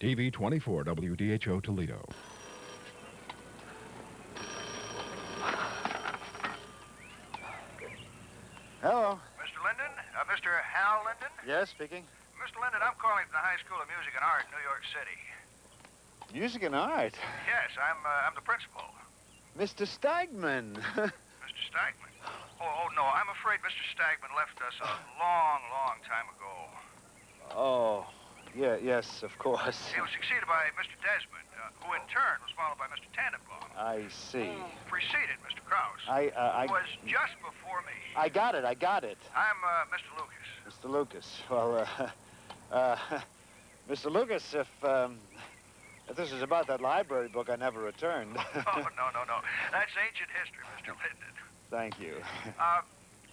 TV 24 WDHO Toledo. Hello. Mr. Linden? Mr. Hal Linden? Yes, speaking. Mr. Linden, I'm calling from the High School of Music and Art in New York City. Music and art? Yes, I'm the principal. Mr. Stagman. Mr. Stagman? Oh, no, I'm afraid Mr. Stagman left us a long, long time ago. Oh, yeah, yes, of course. He was succeeded by Mr. Desmond, who in turn was followed by Mr. Tannenbaum. I see. Preceded Mr. Krause. I was just before me. I got it. I'm Mr. Lucas. Mr. Lucas. Well, Mr. Lucas, if this is about that library book I never returned. Oh, no. That's ancient history, Mr. Linden. Thank you.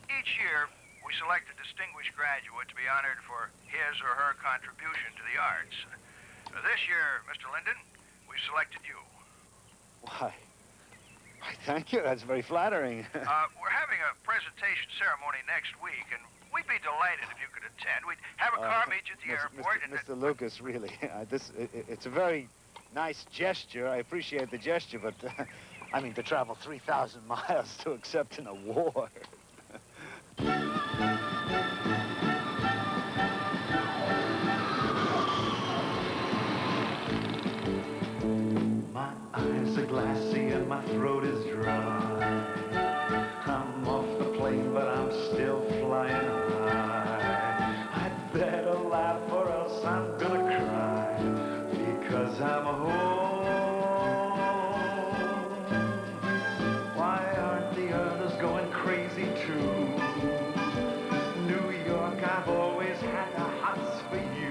Each year, we select a distinguished graduate to be honored for his or her contribution to the arts. This year, Mr. Linden, we selected you. Why, thank you. That's very flattering. We're having a presentation ceremony next week, and we'd be delighted if you could attend. We'd have a car meet you at the airport. Mr. Lucas, really, it's a very nice gesture. I appreciate the gesture, but I mean, to travel 3,000 miles to accept an award. My eyes are glassy and my throat is dry. I'm off the plane, but I'm still flying high. I'd better laugh or else I'm gonna cry, because I'm home. Why aren't the others going crazy too? New York, I've always had the hots for you.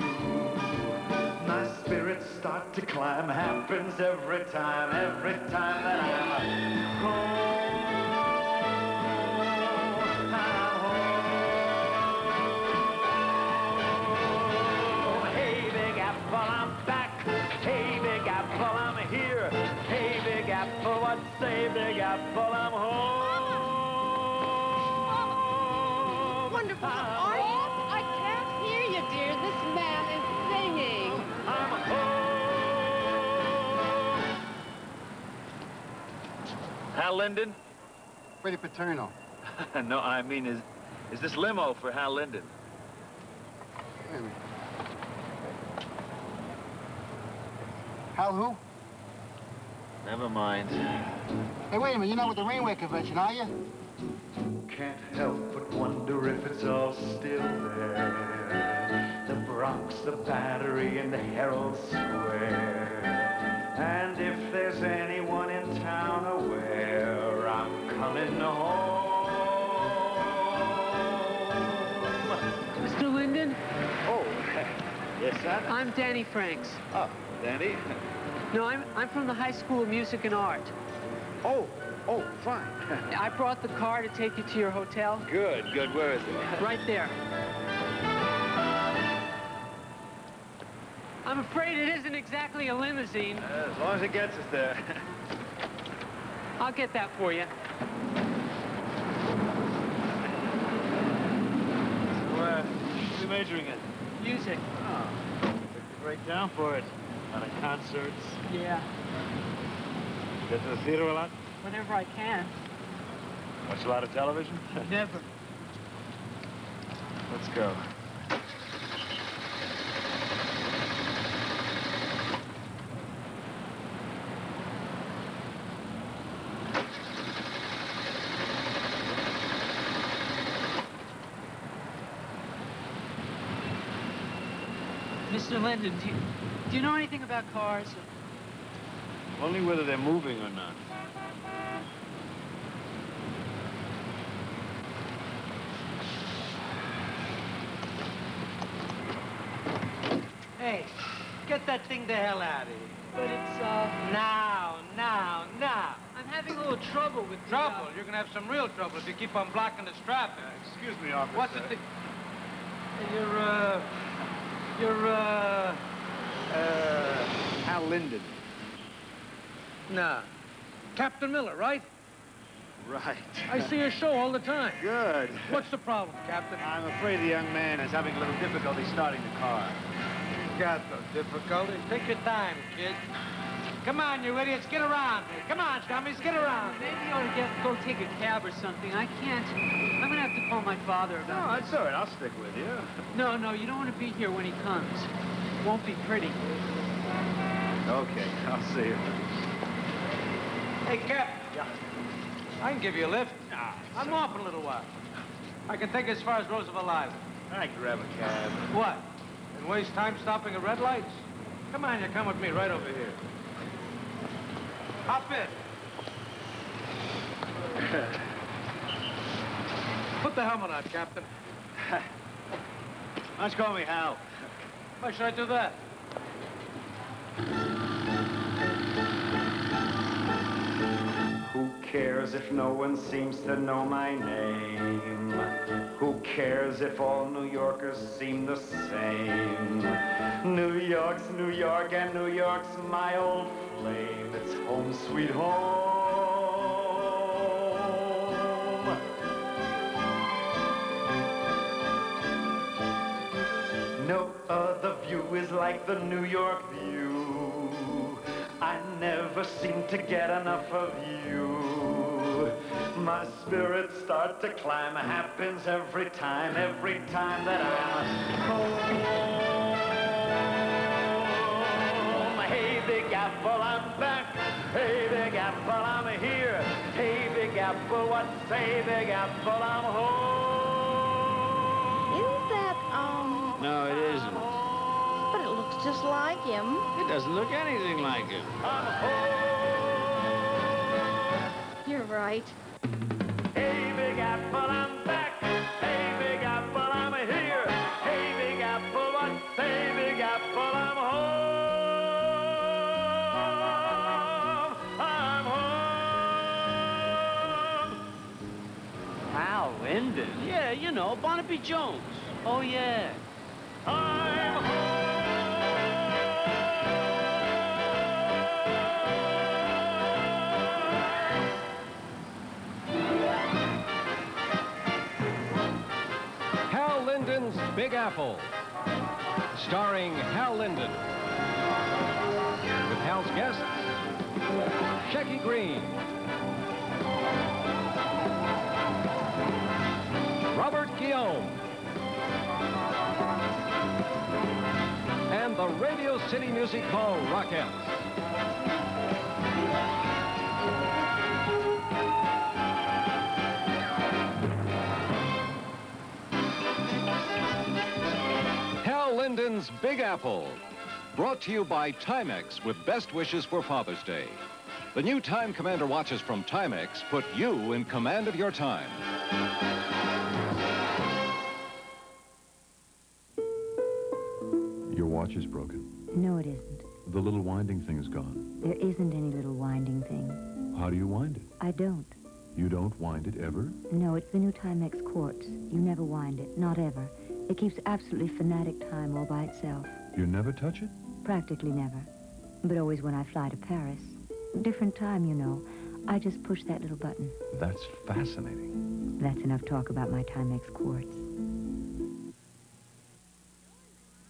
My spirits start to climb, happens every time that I'm home. Hey, Big Apple, I'm back. Hey, Big Apple, I'm here. Hey, Big Apple, what say, Big Apple, I'm home. Wonderful. I can't hear you, dear. This man is singing. I'm home. Hal Linden? Pretty paternal. No, I mean, is this limo for Hal Linden? Wait a minute. Hal who? Never mind. Hey, wait a minute. You're not with the Rainway Convention, are you? Can't help but wonder if it's all still there. The Bronx, the Battery, and the Herald Square. And if there's anyone in town aware, I'm coming home. Mr. Linden? Oh, yes, sir? I'm Danny Franks. Oh, Danny? No, I'm from the High School of Music and Art. Oh, fine. I brought the car to take you to your hotel. Good. Where is it? Right there. I'm afraid it isn't exactly a limousine. As long as it gets us there. I'll get that for you. So, what are you majoring in? Music. Oh, took the break down for it. A lot of concerts. Yeah, Get to the theater a lot? whenever I can. Watch a lot of television? Never. Let's go. Mr. Linden, do you know anything about cars? Only whether they're moving or not. Hey, get that thing the hell out of here. But it's, Now. I'm having a little trouble with the, Trouble? You're gonna have some real trouble if you keep on blocking this traffic. Excuse me, officer. What's the thing? Hal Linden. Nah. Captain Miller, right? Right. I see your show all the time. Good. What's the problem, Captain? I'm afraid the young man is having a little difficulty starting the car. got no difficulty. Take your time, kid. Come on, you idiots, get around me. Come on, dummies, get around. Maybe you ought to go take a cab or something. I can't. I'm gonna have to call my father about No, that's all right. I'll stick with you. No, you don't want to be here when he comes. Won't be pretty. Okay, I'll see you. Hey, Cap. Yeah. I can give you a lift. I'm off in a little while. I can take you as far as Roosevelt Island. I grab a cab. What? And waste time stopping at red lights? Come on, you come with me right over here. Hop in. Put the helmet on, Captain. Why don't you call me Hal? Why should I do that? Who cares if no one seems to know my name? Who cares if all New Yorkers seem the same? New York's New York and New York's my old flame. It's home sweet home. No other view is like the New York view. I never seem to get enough of you. My spirits start to climb. Happens every time that I'm home. Hey, Big Apple, I'm back. Hey, Big Apple, I'm here. Hey, Big Apple, what say, Big Apple, I'm home. Isn't that, No, it isn't. but it looks just like him. It doesn't look anything like him. I'm home. You're right. Hey, Big Apple, I'm back. Hey, Big Apple, I'm here. Hey, Big Apple, what say, Big Apple, I'm home. I'm home. Hal Linden? Yeah, you know, Barnaby Jones. Oh, yeah. I'm home. Hal Linden's Big Apple, starring Hal Linden, with Hal's guests, Shecky Green, Robert Guillaume, and the Radio City Music Hall Rockettes. Hal Linden's Big Apple, brought to you by Timex with best wishes for Father's Day. The new Time Commander watches from Timex put you in command of your time. Your watch is broken. No, it isn't. The little winding thing is gone. There isn't any little winding thing. How do you wind it? I don't. You don't wind it ever? No, it's the new Timex quartz. You never wind it, not ever. It keeps absolutely fanatic time all by itself. You never touch it? Practically never. But always when I fly to Paris. Different time, you know. I just push that little button. That's fascinating. That's enough talk about my Timex quartz.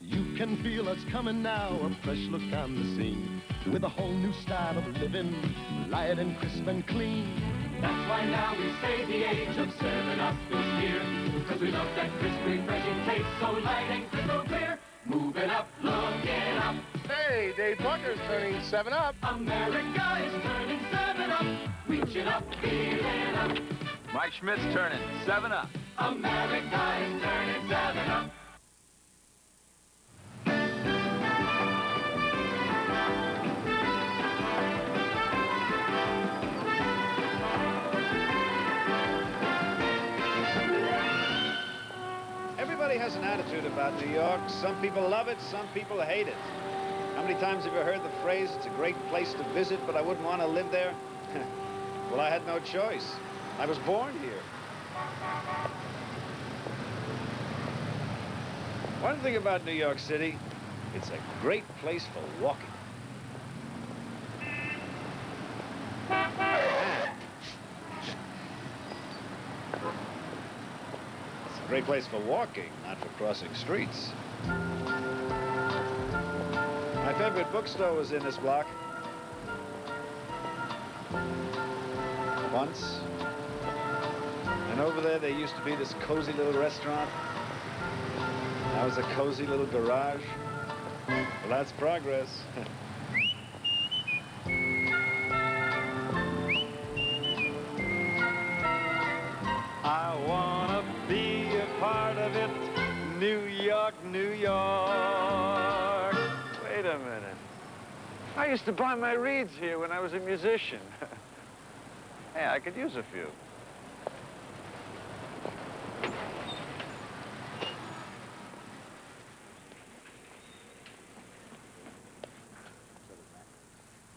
You can feel us coming now, a fresh look on the scene, with a whole new style of living, light and crisp and clean. That's why now we say the age of 7-Up is here, because we love that crisp, refreshing taste, so light and crystal clear. Move it up, look it up. Hey, Dave Parker's turning 7-Up. America is turning 7-Up. Reach it up, feel it up. Mike Schmidt's turning 7-Up. America is turning 7-Up. Everybody has an attitude about New York. Some people love it, some people hate it. How many times have you heard the phrase, it's a great place to visit, but I wouldn't want to live there? Well, I had no choice. I was born here. One thing about New York City, it's a great place for walking. It's a great place for walking, not for crossing streets. My favorite bookstore was in this block. Once. And over there used to be this cozy little restaurant. That was a cozy little garage. Well, that's progress. I wanna be a part of it, New York, New York. Wait a minute. I used to buy my reeds here when I was a musician. Hey, I could use a few.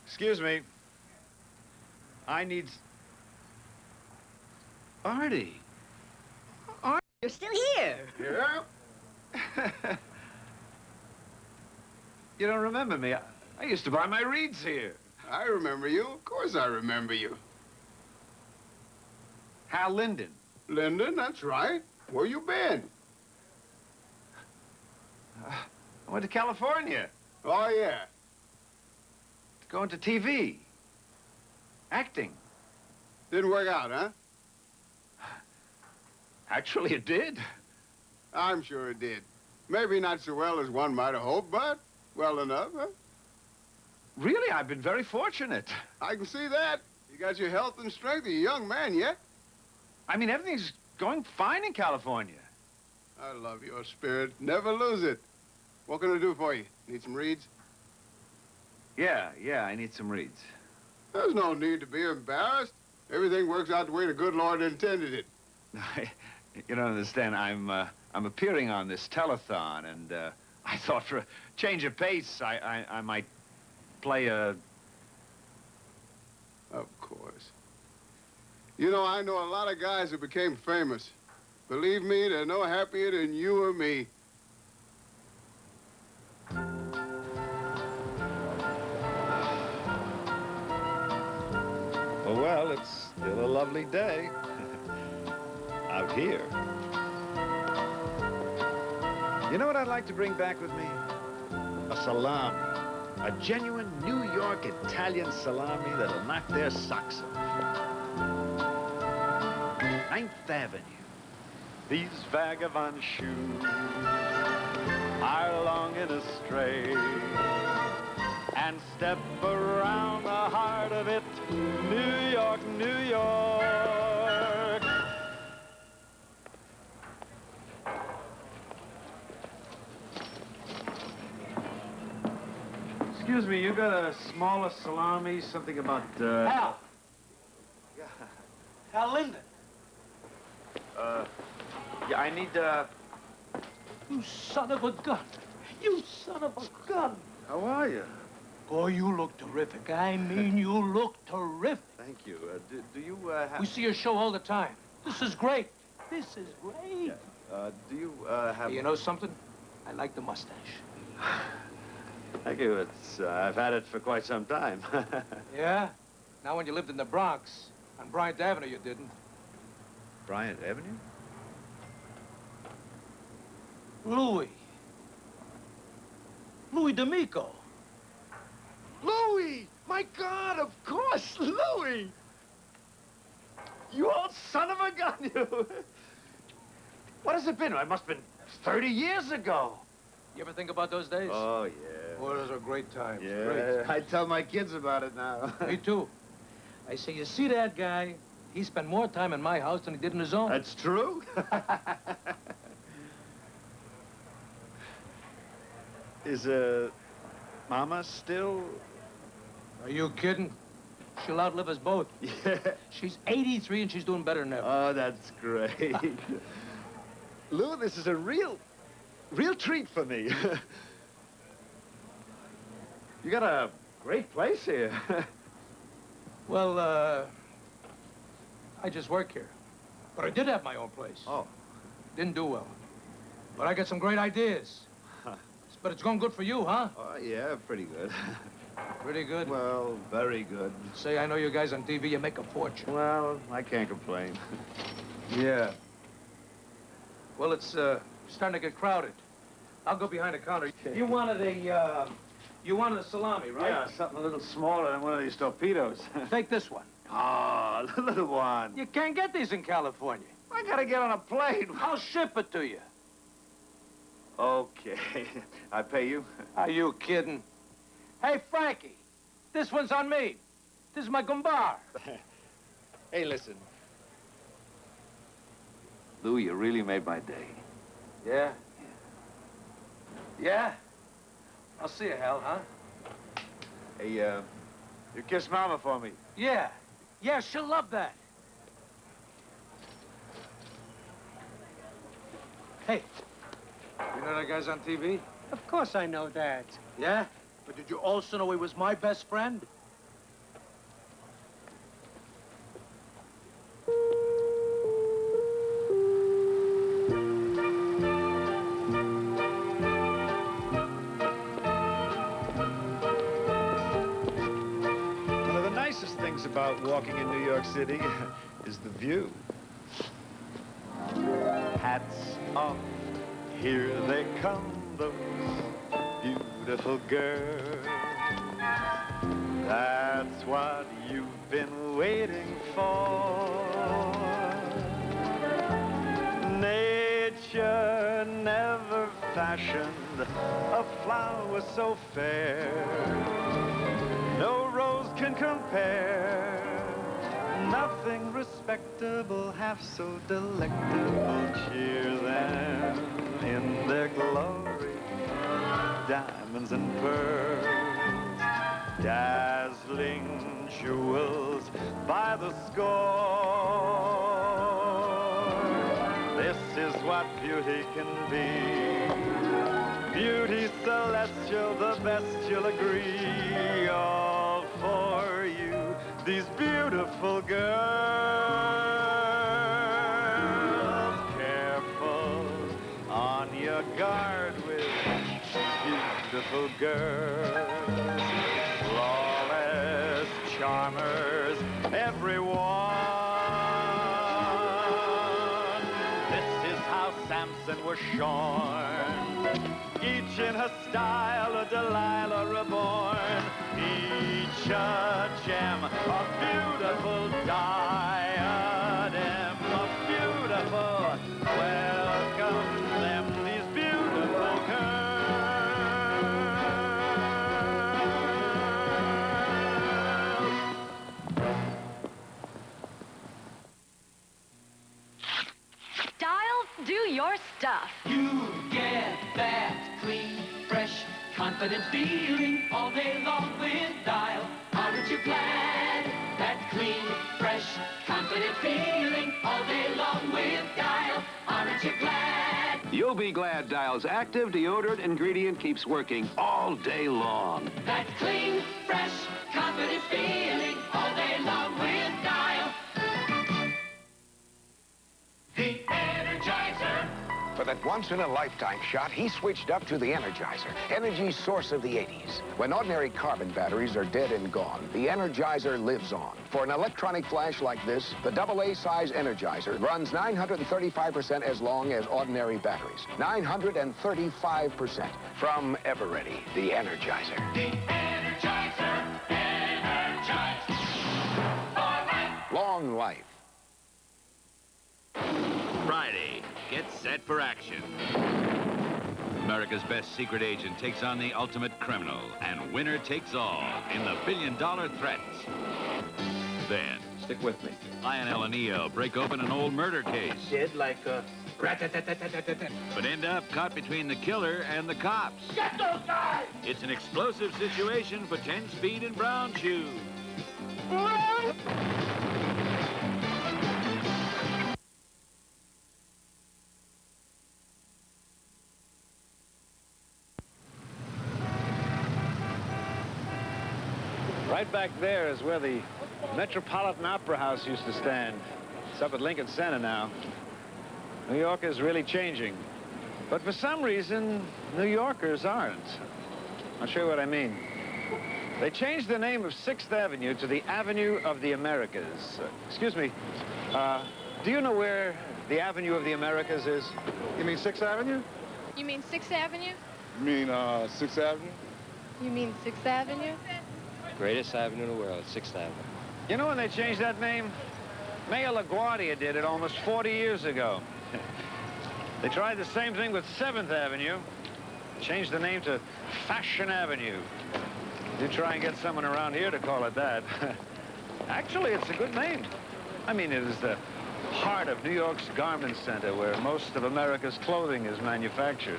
Excuse me. I need... Artie. Artie, you're still here. Yeah? You don't remember me. I used to buy my reeds here. I remember you. Of course I remember you. Hal Linden. Linden, that's right. Where you been? I went to California. Oh, yeah. Going to TV. Acting. Didn't work out, huh? Actually, it did. I'm sure it did. Maybe not so well as one might have hoped, but well enough, huh? Really, I've been very fortunate. I can see that. You got your health and strength. You're a young man yet. I mean, everything's going fine in California. I love your spirit. Never lose it. What can I do for you? Need some reeds? Yeah, I need some reeds. There's no need to be embarrassed. Everything works out the way the good Lord intended it. You don't understand. I'm appearing on this telethon, and I thought for a change of pace, I might play a... Of course. You know, I know a lot of guys who became famous. Believe me, they're no happier than you or me. Well, it's still a lovely day. Out here. You know what I'd like to bring back with me? A salami. A genuine New York Italian salami that'll knock their socks off. 9th Avenue. These vagabond shoes are long and astray, and step around the heart of it, New York, New York. Excuse me, you got a smaller salami, something about, Hal! Hal Linden. Yeah, I need, You son of a gun. You son of a gun. How are you? Boy, you look terrific. I mean, you look terrific. Thank you. Do you, have... We see your show all the time. This is great. This is great. Yeah. Do you, have... Hey, you know something? I like the mustache. Thank you. It's, I've had it for quite some time. Yeah? Now, when you lived in the Bronx, on Bryant Avenue, you didn't. Bryant Avenue? Louis D'Amico. Louis! My God, of course, Louis! You old son of a gun, you! What has it been? It must have been 30 years ago. You ever think about those days? Oh, yeah. Boy, those are great times. Yeah, Great. I tell my kids about it now. Me too. I say, you see that guy? He spent more time in my house than he did in his own. That's true. Is, Mama still... Are you kidding? She'll outlive us both. Yeah. She's 83 and she's doing better than ever. Oh, that's great. Lou, this is a real treat for me. You got a great place here. Well, I just work here. But I did have my own place. Oh. Didn't do well. But I got some great ideas. But it's going good for you, huh? Oh, yeah, pretty good. Pretty good? Well, very good. Say, I know you guys on TV, you make a fortune. Well, I can't complain. Yeah. Well, it's starting to get crowded. I'll go behind the counter. You wanted You wanted a salami, right? Yeah, something a little smaller than one of these torpedoes. Take this one. Oh, the little one. You can't get these in California. I gotta get on a plane. I'll ship it to you. Okay. I pay you? Are you kidding? Hey, Frankie, this one's on me. This is my gumbar. Hey, listen. Lou, you really made my day. Yeah? Yeah? I'll see you, Hal, huh? Hey, you kiss Mama for me. Yeah. Yeah, she'll love that. Hey, you know that guy's on TV? Of course I know that. Yeah? But did you also know he was my best friend? One of the nicest things about walking in New York City is the view. Hats off, here they come, those beautiful girls. That's what you've been waiting for. Nature never fashioned a flower so fair. No rose can compare. Nothing respectable, half so delectable. Cheer them in their glory, diamonds and pearls, dazzling jewels by the score. This is what beauty can be. Beauty celestial, the best you'll agree. All for you, these beautiful girls. Careful on your guard with beautiful girls. Flawless charmers, everyone. This is how Samson was shorn. Each in her style, a Delilah reborn. Each a gem, a beautiful diadem, a beautiful. Welcome them, these beautiful girls. Dial, do your stuff. You get that clean, fresh, confident feeling all day long with Dial. Aren't you glad? That clean, fresh, confident feeling all day long with Dial. Aren't you glad? You'll be glad Dial's active deodorant ingredient keeps working all day long. That clean, fresh, confident feeling all day long with Dial. The Energizer. For that once-in-a-lifetime shot, he switched up to the Energizer, energy source of the 80s. When ordinary carbon batteries are dead and gone, the Energizer lives on. For an electronic flash like this, the AA size Energizer runs 935% as long as ordinary batteries. 935% from Everready, the Energizer. The Energizer. Energized. For life. Long life. Friday, get set for action. America's best secret agent takes on the ultimate criminal, and winner takes all in the billion-dollar threats. Then, Stick with me. Lionel and EO break open an old murder case, Did like but end up caught between the killer and the cops. Get those guys! It's an explosive situation for 10 speed and brown shoes. Right back there is where the Metropolitan Opera House used to stand. It's up at Lincoln Center now. New York is really changing. But for some reason, New Yorkers aren't. I'll show you what I mean. They changed the name of 6th Avenue to the Avenue of the Americas. Excuse me, do you know where the Avenue of the Americas is? You mean 6th Avenue? You mean 6th Avenue? You mean 6th Avenue? You mean 6th Avenue? Greatest avenue in the world, 6th Avenue. You know when they changed that name? Mayor LaGuardia did it almost 40 years ago. They tried the same thing with 7th Avenue. Changed the name to Fashion Avenue. You try and get someone around here to call it that. Actually, it's a good name. I mean, it is the heart of New York's garment center where most of America's clothing is manufactured.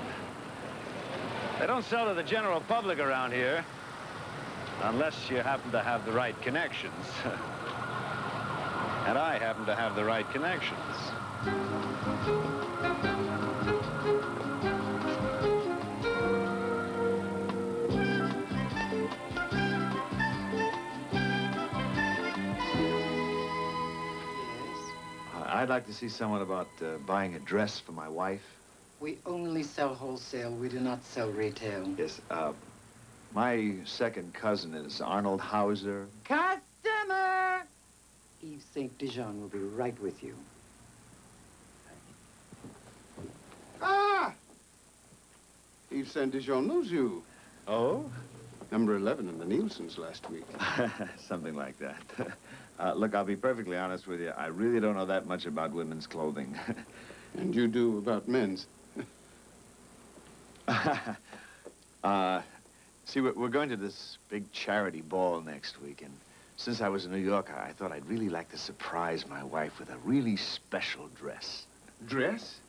They don't sell to the general public around here unless you happen to have the right connections. And I happen to have the right connections. I'd like to see someone about buying a dress for my wife. We only sell wholesale. We do not sell retail. Yes, my second cousin is Arnold Hauser. Customer! Yves St. Dijon will be right with you. Ah! Yves St. Dijon knows you. Oh? Number 11 in the Nielsen's last week. Something like that. Look, I'll be perfectly honest with you. I really don't know that much about women's clothing. And you do about men's. See, we're going to this big charity ball next week, and since I was in New York, I thought I'd really like to surprise my wife with a really special dress. Dress?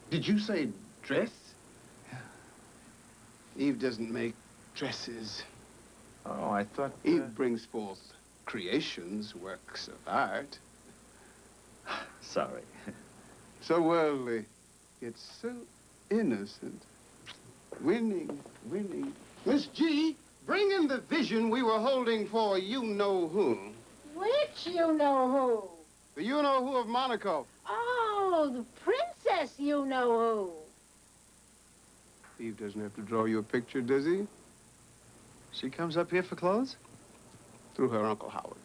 Did you say dress? Eve doesn't make dresses. Oh, I thought... Eve brings forth creations, works of art. Sorry. So worldly, yet so innocent. Winning, winning. Miss G, bring in the vision we were holding for you-know-who. Which you-know-who? The you-know-who of Monaco. Oh, the princess you-know-who. Eve doesn't have to draw you a picture, does he? She comes up here for clothes? Through her Uncle Howard.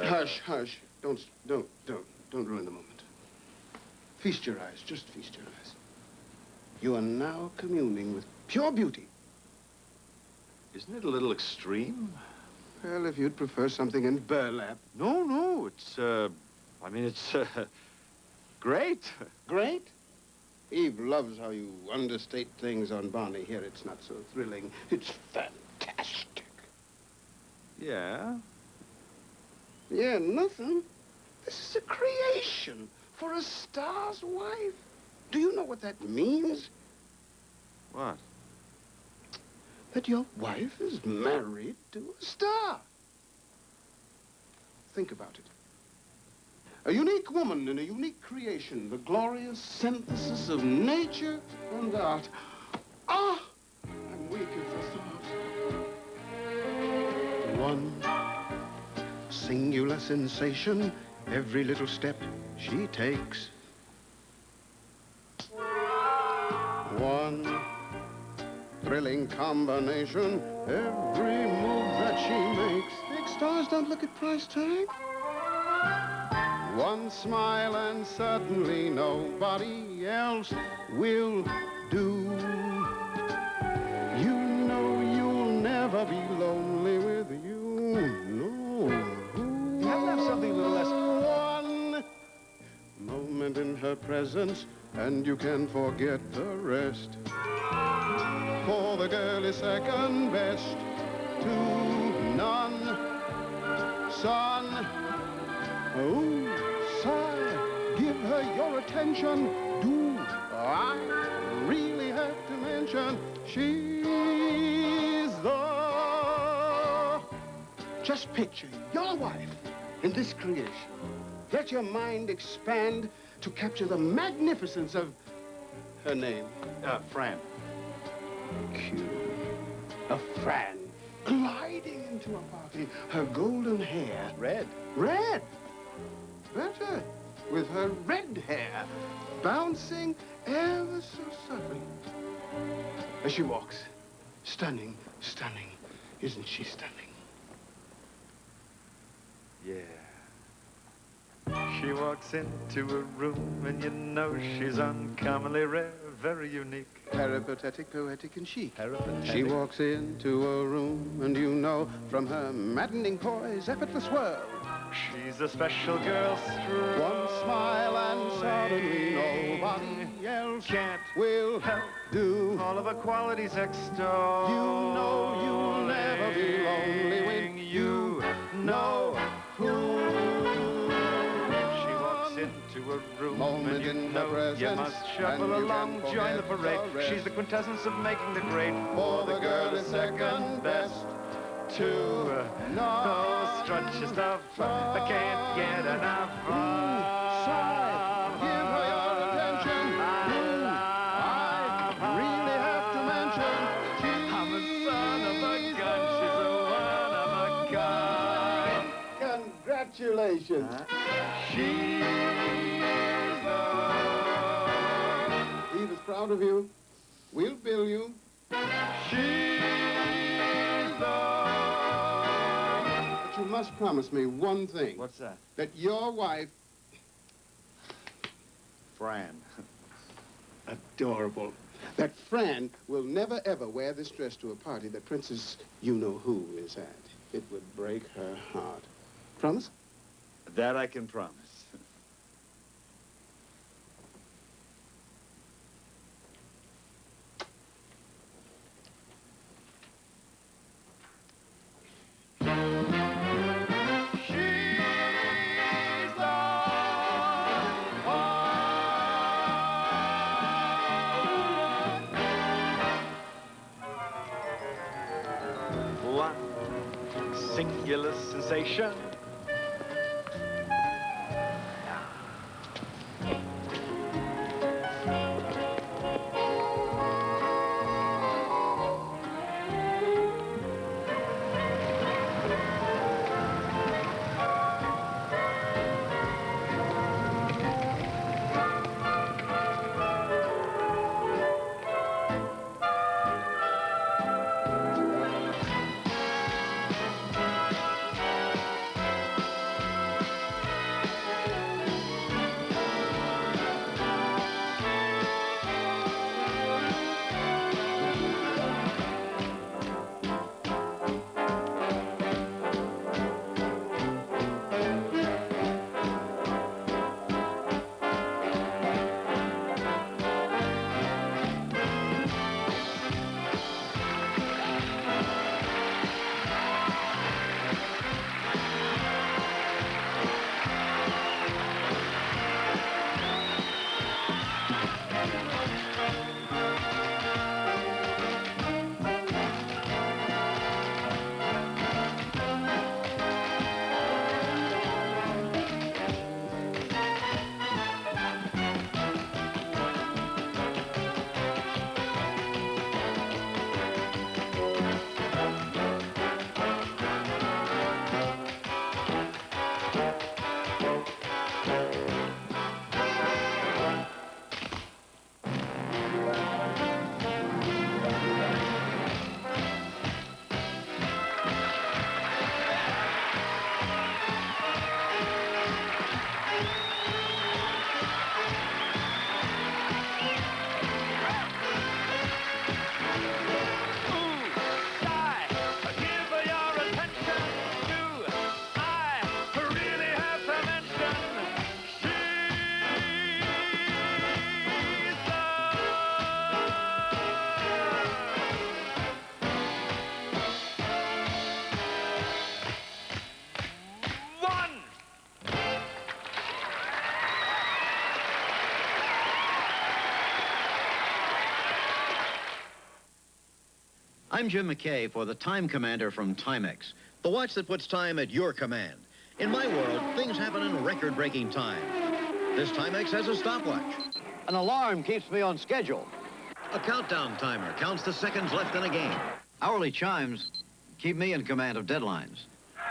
Hush, hush. Don't ruin the moment. Feast your eyes, just feast your eyes. You are now communing with pure beauty. Isn't it a little extreme? Well, if you'd prefer something in burlap. No, it's, great. Great? Eve loves how you understate things on Barney. Here, it's not so thrilling. It's fantastic. Yeah? Yeah, nothing. This is a creation for a star's wife. Do you know what that means? What? That your wife is married to a star. Think about it. A unique woman in a unique creation, the glorious synthesis of nature and art. Ah! I'm weak as a thought. One singular sensation, every little step she takes. One thrilling combination, every move that she makes. Big stars don't look at price tag. One smile and suddenly nobody else will do. You know you'll never be lonely with you. No. You have to have something a little less... One moment in her presence and you can forget the rest. For the girl is second best to none. Son, oh, sire, give her your attention. Do I really have to mention she's the... Just picture your wife in this creation. Let your mind expand to capture the magnificence of her name. Fran. Cute. A Fran gliding into a party, her golden hair. Red. Red. Better. With her red hair bouncing ever so subtly. As she walks. Stunning, stunning. Isn't she stunning? Yeah. She walks into a room and you know she's uncommonly rare, very unique. Peripatetic, poetic, and chic. Peripatetic. She walks into a room and you know from her maddening poise, effortless whirl. She's a special girl, One smile and suddenly nobody else will do. All of her qualities extol. You know you'll never be lonely when you know who. She walks into a room Moment and you in her know you presence, must and shuffle you along, can join the forget parade. the rest. She's the quintessence of making the grade. For the girl is second best to none. Oh, strut your stuff, I can't get enough of. Give her your attention. I really have to mention. I'm a son of a gun, she's a one of a kind. Congratulations. She's Eve is proud of you. We'll bill you. She's But you must promise me one thing. What's that? That your wife... Fran. Adorable. That Fran will never, ever wear this dress to a party that Princess You-Know-Who is at. It would break her heart. Promise? That I can promise. One singular sensation. I'm Jim McKay for the Time Commander from Timex, the watch that puts time at your command. In my world, things happen in record-breaking time. This Timex has a stopwatch. An alarm keeps me on schedule. A countdown timer counts the seconds left in a game. Hourly chimes keep me in command of deadlines.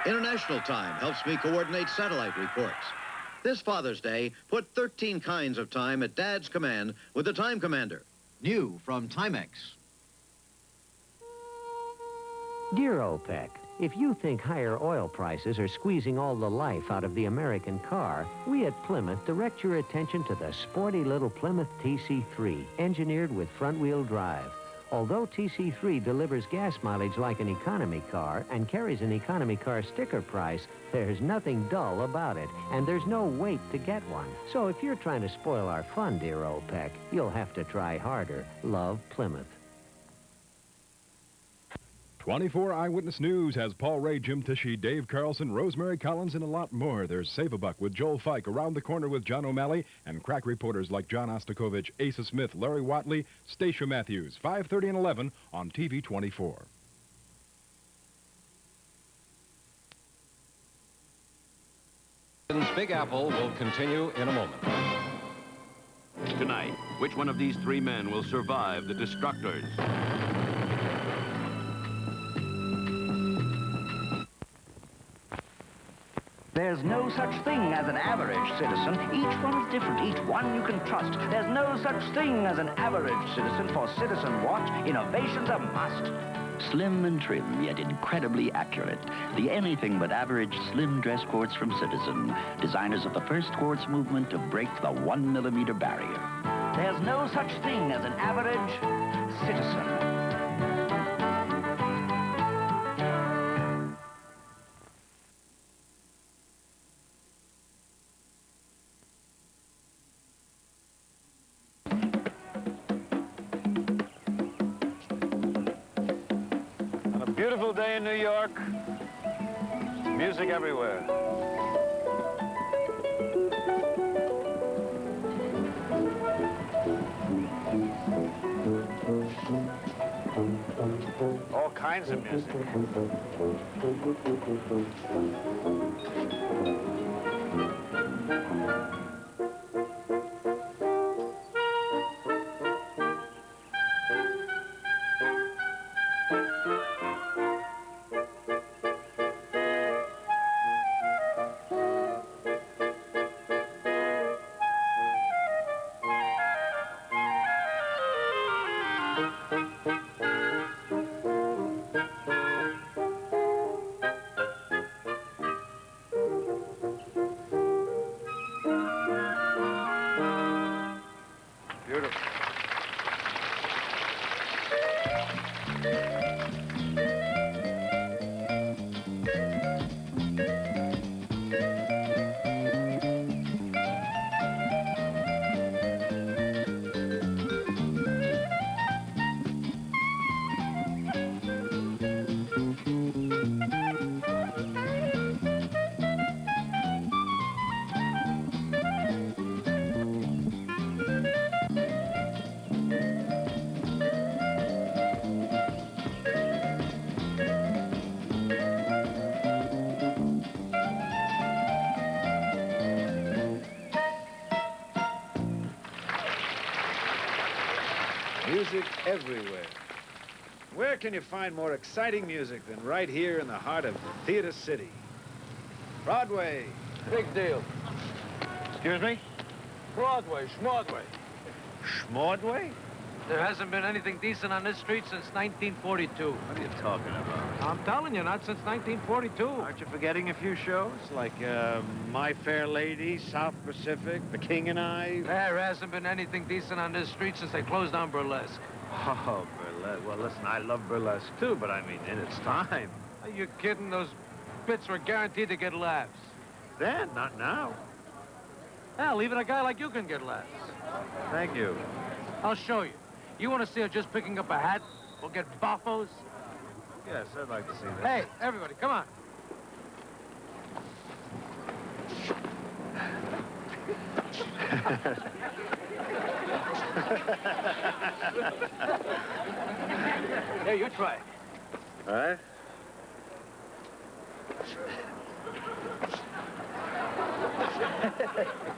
International time helps me coordinate satellite reports. This Father's Day, put 13 kinds of time at Dad's command with the Time Commander. New from Timex. Dear old Peck, If you think higher oil prices are squeezing all the life out of the American car, we at Plymouth direct your attention to the sporty little Plymouth TC3, engineered with front-wheel drive. Although TC3 delivers gas mileage like an economy car and carries an economy car sticker price, there's nothing dull about it, and there's no wait to get one. So if you're trying to spoil our fun, dear old Peck, you'll have to try harder. Love Plymouth. 24 Eyewitness News has Paul Ray, Jim Tishy, Dave Carlson, Rosemary Collins, and a lot more. There's Save a Buck with Joel Fike, Around the Corner with John O'Malley, and crack reporters like John Ostakovich, Asa Smith, Larry Watley, Stacia Matthews, 5:30 and 11 on TV 24. Big Apple will continue in a moment. Tonight, which one of these three men will survive the Destructors? There's no such thing as an average citizen. Each one is different. Each one you can trust. There's no such thing as an average citizen. For Citizen Watch, innovation's a must. Slim and trim, yet incredibly accurate. The anything but average slim dress quartz from Citizen. Designers of the first quartz movement to break the 1 millimeter barrier. There's no such thing as an average citizen. Beautiful day in New York. Music everywhere. All kinds of music. Music everywhere. Where can you find more exciting music than right here in the heart of Theater City? Broadway. Big deal. Excuse me? Broadway, Schmordway. Schmordway? There hasn't been anything decent on this street since 1942. What are you talking about? I'm telling you, not since 1942. Aren't you forgetting a few shows? Like My Fair Lady, South Pacific, The King and I? There hasn't been anything decent on this street since they closed down Burlesque. Oh, Burlesque. Well, listen, I love Burlesque, too, but I mean, in its time. Are you kidding? Those bits were guaranteed to get laughs. Then, not now. Hell, even a guy like you can get laughs. Thank you. I'll show you. You want to see her just picking up a hat? We'll get boffos. Yes, I'd like to see that. Hey, everybody, come on. Hey, you try it. All right.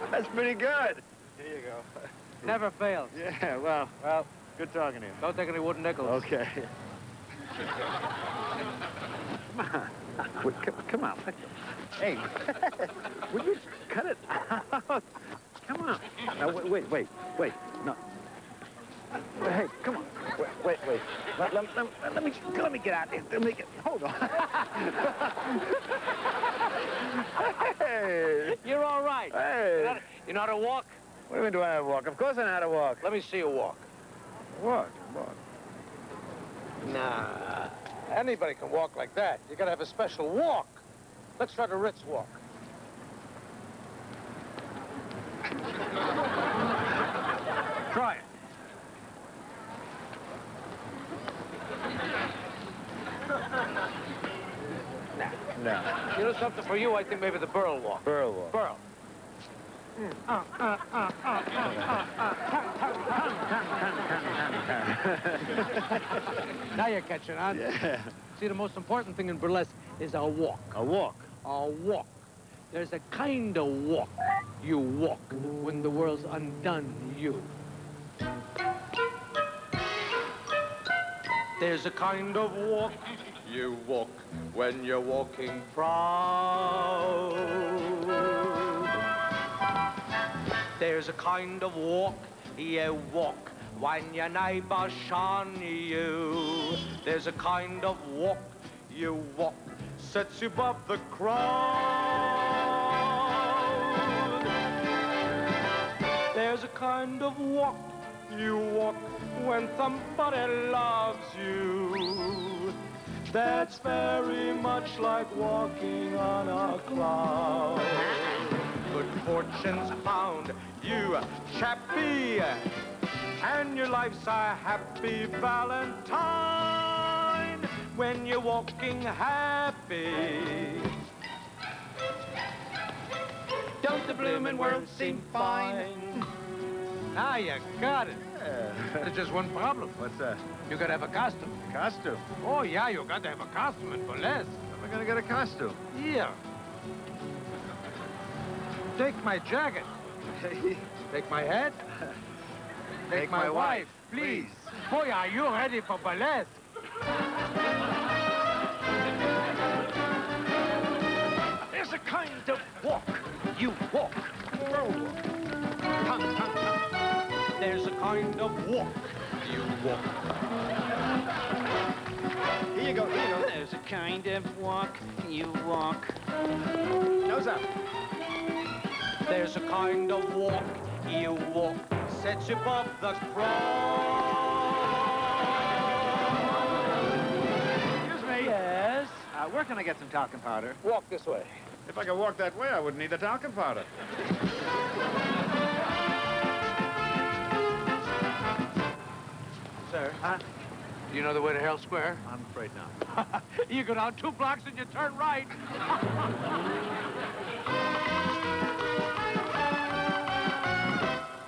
That's pretty good. Here you go. Never fails. Yeah, well, good talking to you. Don't take any wooden nickels. Okay. Come on. Wait, come on. Hey, would you cut it out? Come on. Now, wait. No. Hey, come on. Wait. Let me get out there. Hold on. Hey. You're all right. Hey. You know how to walk? What do you mean, do I know how to walk? Of course I know how to walk. Let me see you walk. What? Nah. Anybody can walk like that. You gotta have a special walk. Let's try the Ritz walk. Try it. No. You know something for you? I think maybe the Burl walk. Burl walk. Burl. Now you're catching on. Yeah. See, the most important thing in burlesque is a walk. A walk? A walk. There's a kind of walk you walk when the world's undone you. There's a kind of walk you walk when you're walking proud. There's a kind of walk you walk when your neighbors shun you. There's a kind of walk you walk sets you above the crowd. There's a kind of walk you walk when somebody loves you. That's very much like walking on a cloud. Good fortune's found you, chappie, and your life's a happy Valentine when you're walking happy. Don't the bloomin' world seem fine? Now you got it. Yeah. There's just one problem. What's that? You gotta have a costume. Costume? Oh, yeah, you gotta have a costume in burlesque. How am I gonna get a costume? Yeah. Take my jacket. Take my hat. Take my wife, please. Boy, are you ready for burlesque? There's a kind of walk you walk. Come. There's a kind of walk you walk. Here you go. There's a kind of walk you walk. Nose up. There's a kind of walk you walk, sets you above the crowd. Excuse me. Yes? Where can I get some talcum powder? Walk this way. If I could walk that way, I wouldn't need the talcum powder. Sir? Do you know the way to Hell Square? I'm afraid not. You go down 2 blocks and you turn right.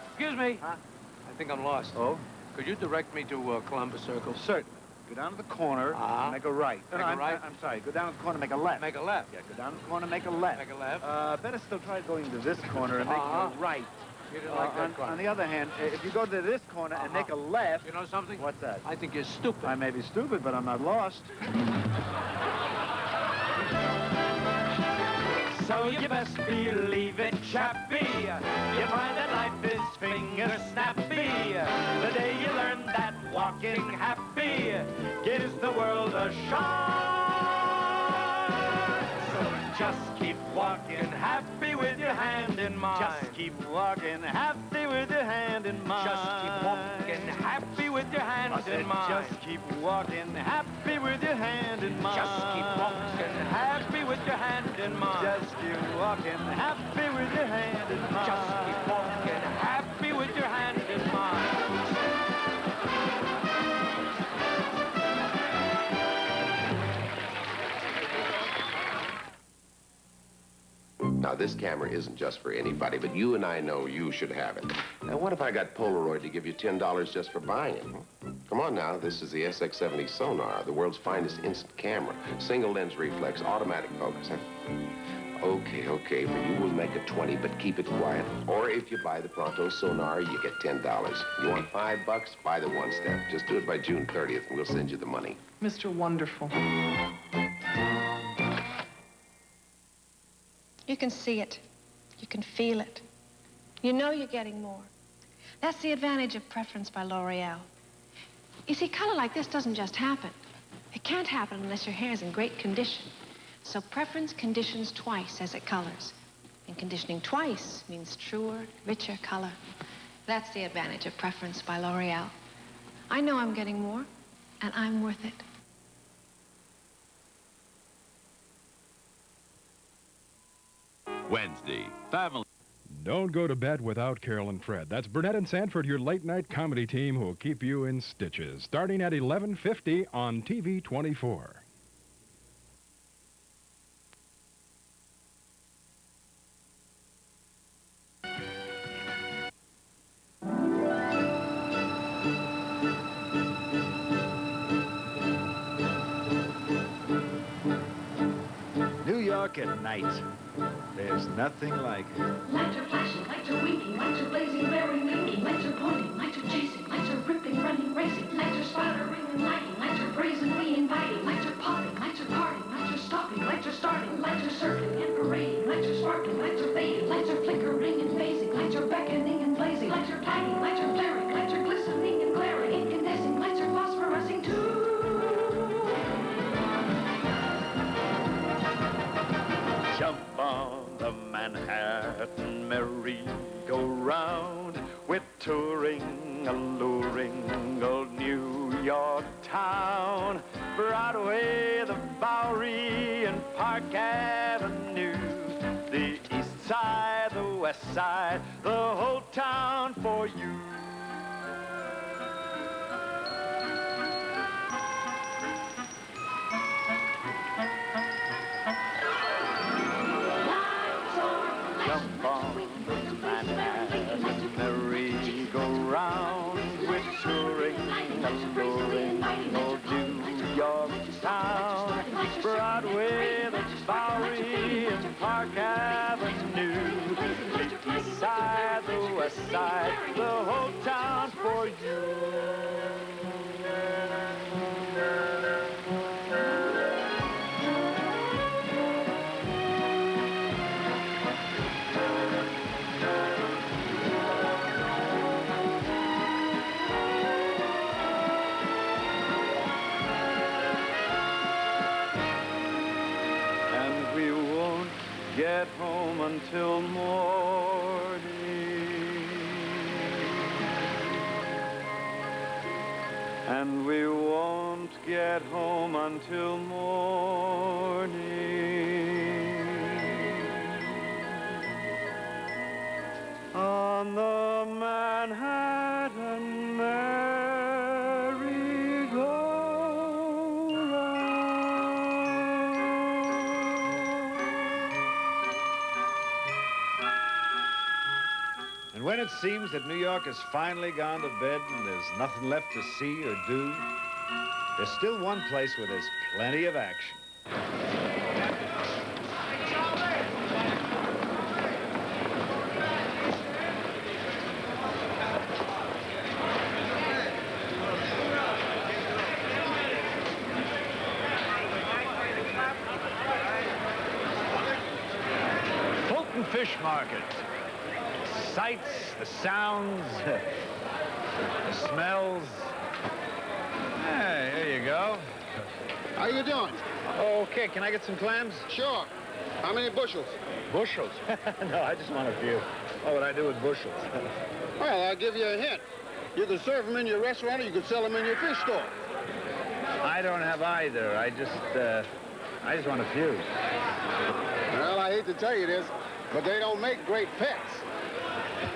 Excuse me. Huh? I think I'm lost. Oh? Could you direct me to Columbus Circle? Certainly. Go down to the corner, and make a right. Make a right? I'm sorry. Go down to the corner, make a left. Make a left. Yeah, go down to the corner, make a left. Make a left. Better still try going to this corner and making a right. You didn't like that corner. On the other hand, if you go to this corner and make a left... You know something? What's that? I think you're stupid. I may be stupid, but I'm not lost. So you best believe it, chappie. You find that life is finger snappy. The day you learn that walking happy gives the world a shine. So just keep walking happy with your hand in mine. Just keep walking happy with your hand in mine. Just keep walking happy with your hand in mine. Just keep walking happy with your hand in mine. Just keep walking happy with your hand in mine. Just keep walking happy with your hand in mine. Just keep walking happy with your hand in mine. Now, this camera isn't just for anybody, but you and I know you should have it. Now, what if I got Polaroid to give you $10 just for buying it? Come on now, this is the SX70 Sonar, the world's finest instant camera. Single lens reflex, automatic focus, huh? Okay, for you we'll make it 20, but keep it quiet. Or if you buy the Pronto Sonar, you get $10. You want $5? Buy the one step. Just do it by June 30th, and we'll send you the money. Mr. Wonderful. You can see it. You can feel it. You know you're getting more. That's the advantage of preference by L'Oreal. You see, color like this doesn't just happen. It can't happen unless your hair's in great condition. So preference conditions twice as it colors. And conditioning twice means truer, richer color. That's the advantage of Preference by L'Oreal. I know I'm getting more, and I'm worth it. Wednesday, family. Don't go to bed without Carol and Fred. That's Burnett and Sanford, your late-night comedy team who will keep you in stitches. Starting at 11:50 on TV 24. New York at night. There's nothing like it. Lights are flashing, lights are winking, lights are blazing, blaring, blinking, lights are pointing, lights are chasing, lights are ripping, running, racing, lights are sputtering and lighting, lights are brazenly inviting, lights are popping, lights are parting, lights are stopping, lights are starting, lights are circling and parading, lights are sparkling, lights are fading, lights are flickering and phasing, lights are beckoning and blazing, lights are flagging, lights are flaring, lights are glistening and glaring, incandescing, lights are phosphorescing too. Jump on the Manhattan merry-go-round. We're touring, alluring old New York town. Broadway, the Bowery, and Park Avenue. The east side, the west side, the whole town for you. Jump on the Manhattan merry-go-round. We're touring, alluring old New York town. Broadway, the Bowery, and Park Avenue. The east side, the west side, the whole town for you. Get home until morning, and we won't get home until morning. On the Manhattan And when it seems that New York has finally gone to bed and there's nothing left to see or do, there's still one place where there's plenty of action. Fulton Fish Market. Sights, the sounds, the smells. Hey, here you go. How you doing? Okay, can I get some clams? Sure. How many bushels? Bushels? No, I just want a few. What would I do with bushels? Well, I'll give you a hint. You can serve them in your restaurant or you can sell them in your fish store. I don't have either. I just want a few. Well, I hate to tell you this, but they don't make great pets.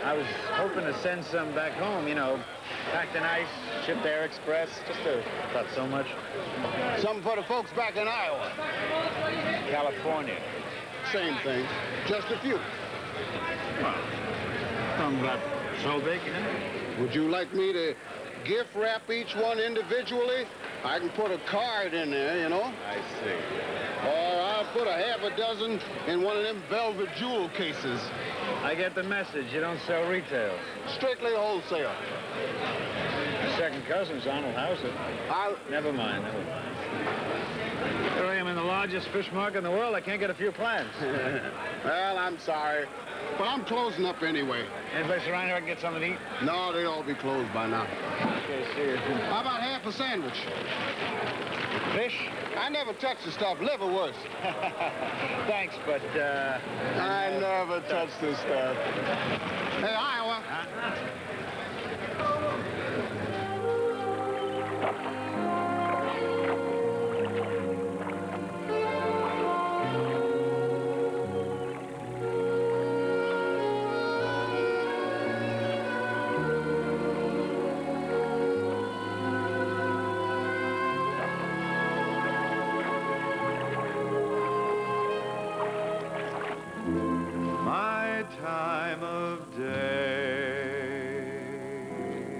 I was hoping to send some back home, you know, packed in ice, shipped Air Express, not so much. Something for the folks back in Iowa. California. Same thing, just a few. Well, some got so big, you know. Would you like me to gift wrap each one individually? I can put a card in there, you know. I see. Or I'll put a half a dozen in one of them velvet jewel cases. I get the message. You don't sell retail. Strictly wholesale. My second cousin's Arnold Hauser. Never mind. Here I am in the largest fish market in the world. I can't get a few plants. Well, I'm sorry, but I'm closing up anyway. Any place around here I can get something to eat? No, they'd all be closed by now. Okay, see you. How about half a sandwich? Fish? I never touch the stuff, liver worse. Thanks, but, I never touch this stuff. Hey, Iowa. My time of day.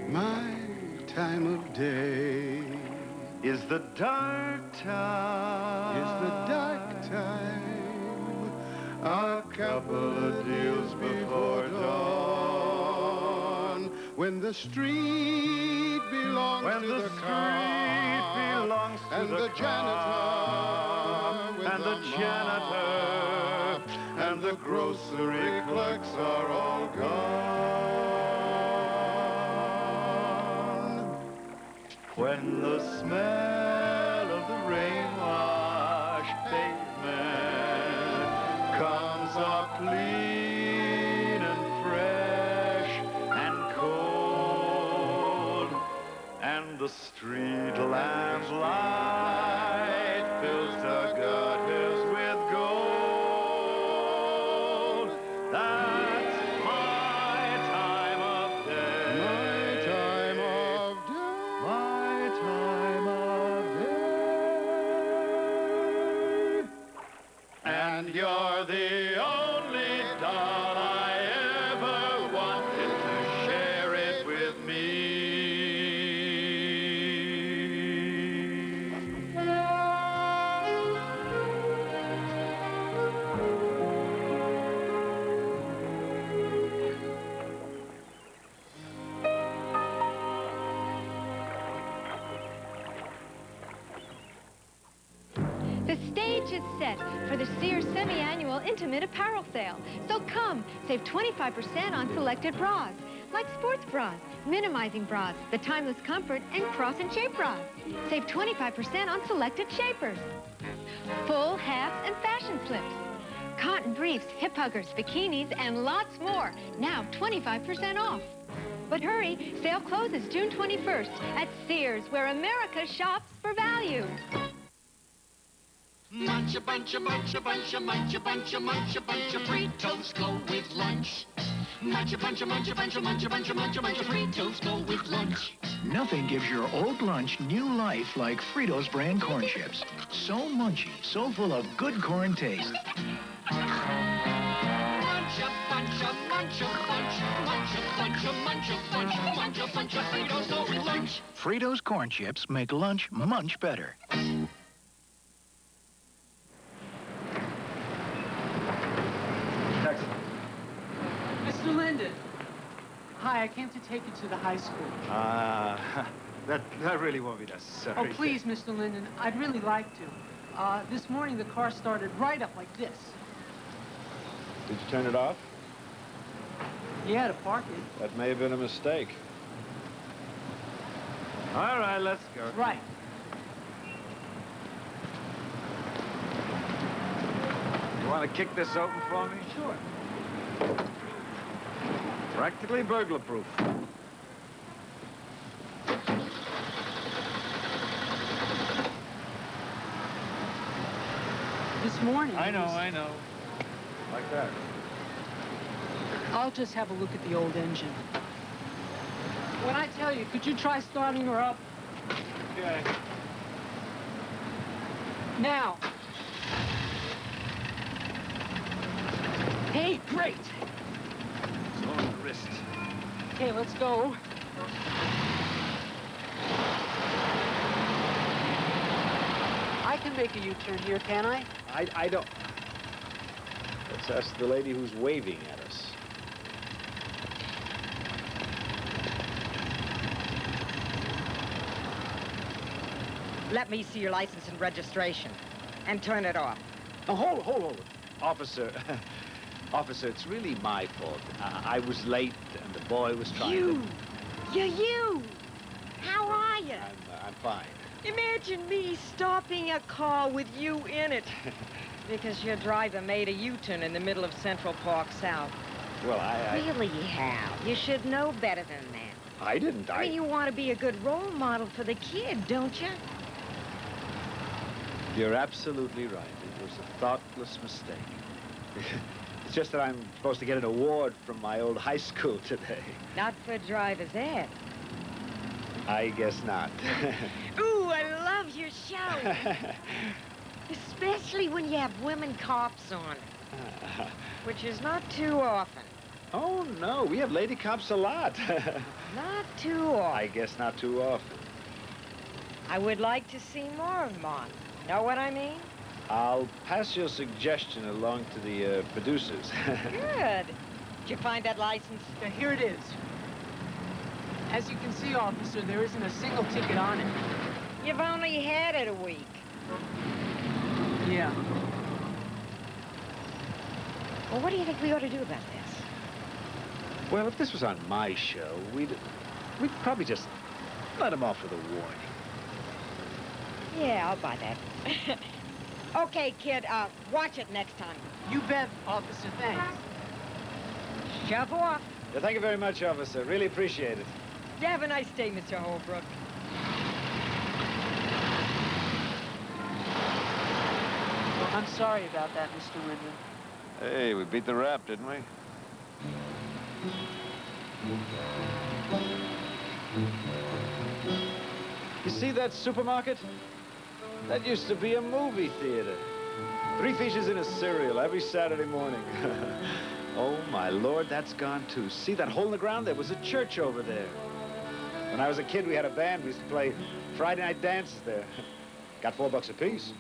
My time of day Is the dark time. is the dark time. A couple of deals before dawn. When the street belongs When to the the street car. belongs to And the janitor with and the janitor and the grocery clerks are all gone. When the smell of the rain-washed pavement comes up clean and fresh and cold, and the street lamp's light fills the gutters with gold. That's my time of day. My time of day. My time of day. And you're the only doll I ever wanted to share it with me. The stage is set for the Sears semi-annual intimate apparel sale. So come, save 25% on selected bras, like sports bras, minimizing bras, the timeless comfort, and cross and shape bras. Save 25% on selected shapers, full, halves, and fashion slips, cotton briefs, hip huggers, bikinis, and lots more. Now 25% off. But hurry, sale closes June 21st at Sears, where America shops for value. Munch a bunch, a bunch, a bunch, a munch, a bunch, a munch, a bunch of Fritos go with lunch. Munch a bunch, a munch, a bunch, a munch, a bunch, a munch, a bunch of Fritos go with lunch. Nothing gives your old lunch new life like Fritos brand corn chips. So munchy, so full of good corn taste. Munch a bunch, a munch a bunch, munch a bunch, a munch a bunch, munch a bunch of Fritos go with lunch. Fritos corn chips make lunch much better. Mr. Linden. Hi, I came to take you to the high school. That really won't be necessary. Oh, please, Mr. Linden, I'd really like to. This morning, the car started right up like this. Did you turn it off? Yeah, to park it. That may have been a mistake. All right, let's go. Right. You want to kick this open for me? Sure. Practically burglar-proof. This morning... I know. Like that. I'll just have a look at the old engine. When I tell you, could you try starting her up? Okay. Now. Hey, great. It's on the wrist. Okay, let's go. I can make a U-turn here, can I? I don't. Let's ask the lady who's waving at us. Let me see your license and registration. and turn it off. Oh, hold. Officer, officer, it's really my fault. I was late, and the boy was trying to... You! How are you? I'm fine. Imagine me stopping a car with you in it. Because your driver made a U-turn in the middle of Central Park South. Well, I... Really, Hal, you should know better than that. I didn't. I mean, you want to be a good role model for the kid, don't you? You're absolutely right. It was a thoughtless mistake. It's just that I'm supposed to get an award from my old high school today. Not for driver's ed. I guess not. Ooh, I love your show. Especially when you have women cops on it. Which is not too often. Oh, no, we have lady cops a lot. Not too often. I guess not too often. I would like to see more of them on. Know what I mean? I'll pass your suggestion along to the producers. Good. Did you find that license? Here it is. As you can see, officer, there isn't a single ticket on it. You've only had it a week. Yeah. Well, what do you think we ought to do about this? Well, if this was on my show, we'd probably just let him off with a warning. Yeah, I'll buy that. Okay, kid, watch it next time. You bet, officer. Thanks. Shove off. Yeah, thank you very much, officer. Really appreciate it. You have a nice day, Mr. Holbrook. I'm sorry about that, Mr. Linden. Hey, we beat the rap, didn't we? You see that supermarket? That used to be a movie theater. 3 fishes in a cereal every Saturday morning. Oh, my Lord, that's gone, too. See that hole in the ground? There was a church over there. When I was a kid, we had a band. We used to play Friday night dances there. Got $4 apiece.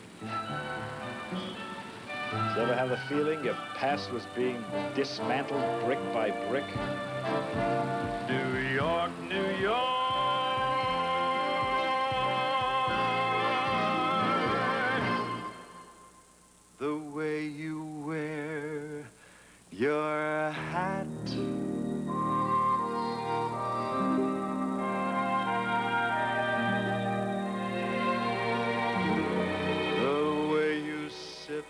Did you ever have the feeling your past was being dismantled brick by brick? New York, New York. The way you wear your hat, the way you sip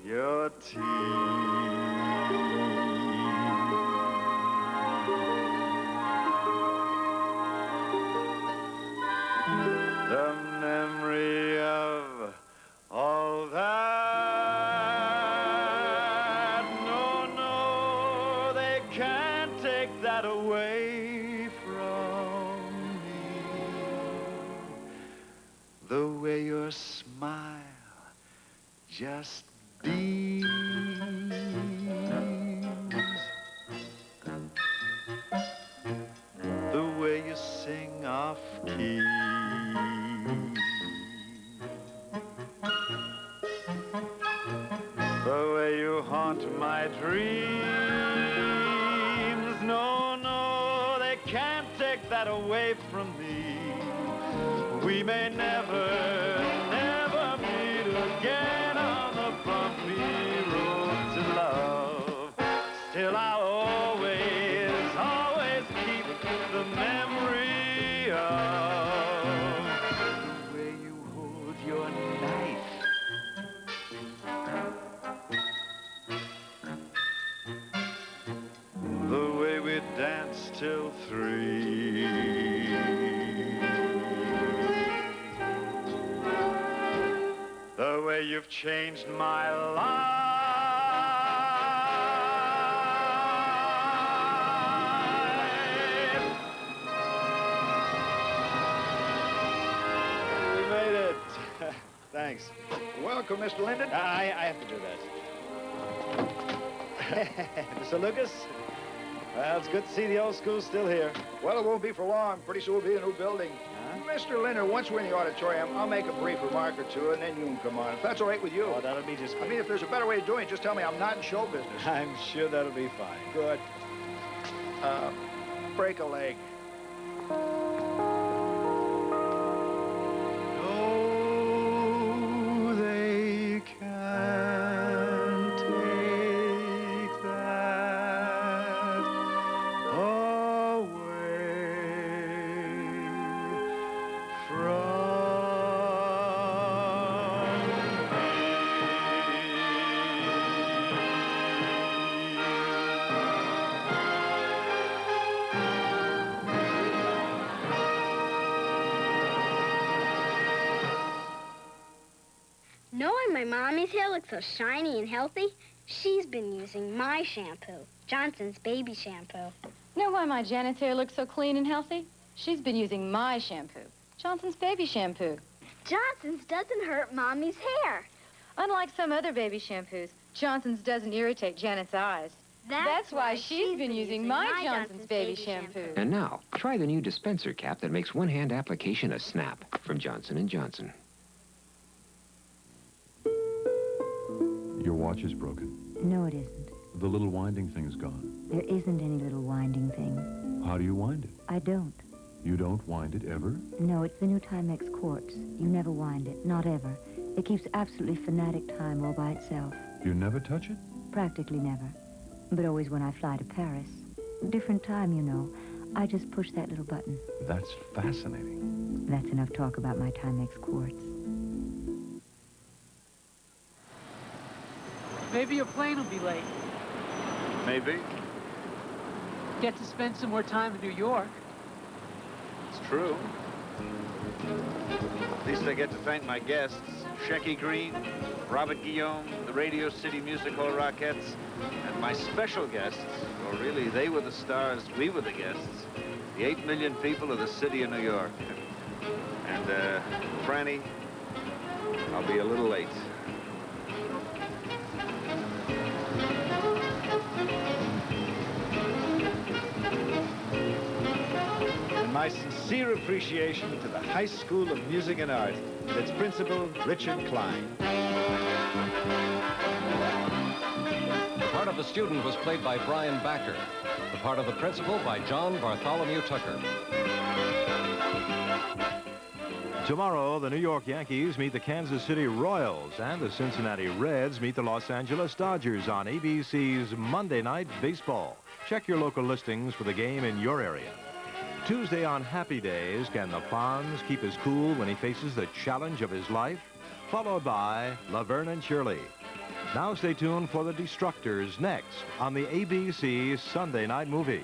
your tea, the memory of all that. No, no, they can't take that away from me. The way your smile just beams, the way you sing off key, the way you haunt my dreams. No, no, they can't take that away from me. We may never, never meet again on the bumpy road to love. Still I'll always, always keep the memory of the way you hold your knife, the way we dance till 3. The way you've changed my life. We made it. Thanks. Welcome, Mr. Linden. I have to do that. Mr. Lucas? Well, it's good to see the old school still here. Well, it won't be for long. Pretty soon we'll be in a new building. Mr. Linden, once we're in the auditorium, I'll make a brief remark or two, and then you can come on. If that's all right with you. Oh, that'll be just good. I mean, if there's a better way of doing it, just tell me. I'm not in show business. I'm sure that'll be fine. Good. Break a leg. Oh, they my mommy's hair looks so shiny and healthy? She's been using my shampoo, Johnson's baby shampoo. Know why my Janet's hair looks so clean and healthy? She's been using my shampoo, Johnson's baby shampoo. Johnson's doesn't hurt Mommy's hair. Unlike some other baby shampoos, Johnson's doesn't irritate Janet's eyes. That's why she's been using my Johnson's baby shampoo. And now, try the new dispenser cap that makes one-hand application a snap from Johnson & Johnson. Your watch is broken. No, it isn't. The little winding thing's gone. There isn't any little winding thing. How do you wind it? I don't. You don't wind it ever? No, it's the new Timex quartz. You never wind it, not ever. It keeps absolutely fanatic time all by itself. You never touch it? Practically never. But always when I fly to Paris. Different time, you know. I just push that little button. That's fascinating. That's enough talk about my Timex quartz. Maybe your plane will be late. Maybe. Get to spend some more time in New York. It's true. At least I get to thank my guests, Shecky Green, Robert Guillaume, the Radio City Music Hall Rockettes, and my special guests, well, really, they were the stars, we were the guests, the 8 million people of the city of New York. And, Franny, I'll be a little late. And my sincere appreciation to the High School of Music and Art and its principal, Richard Klein. The part of the student was played by Brian Backer. The part of the principal by John Bartholomew Tucker. Tomorrow, the New York Yankees meet the Kansas City Royals, and the Cincinnati Reds meet the Los Angeles Dodgers on ABC's Monday Night Baseball. Check your local listings for the game in your area. Tuesday on Happy Days, can the Fonz keep his cool when he faces the challenge of his life? Followed by Laverne and Shirley. Now stay tuned for the Destructors next on the ABC Sunday Night Movie.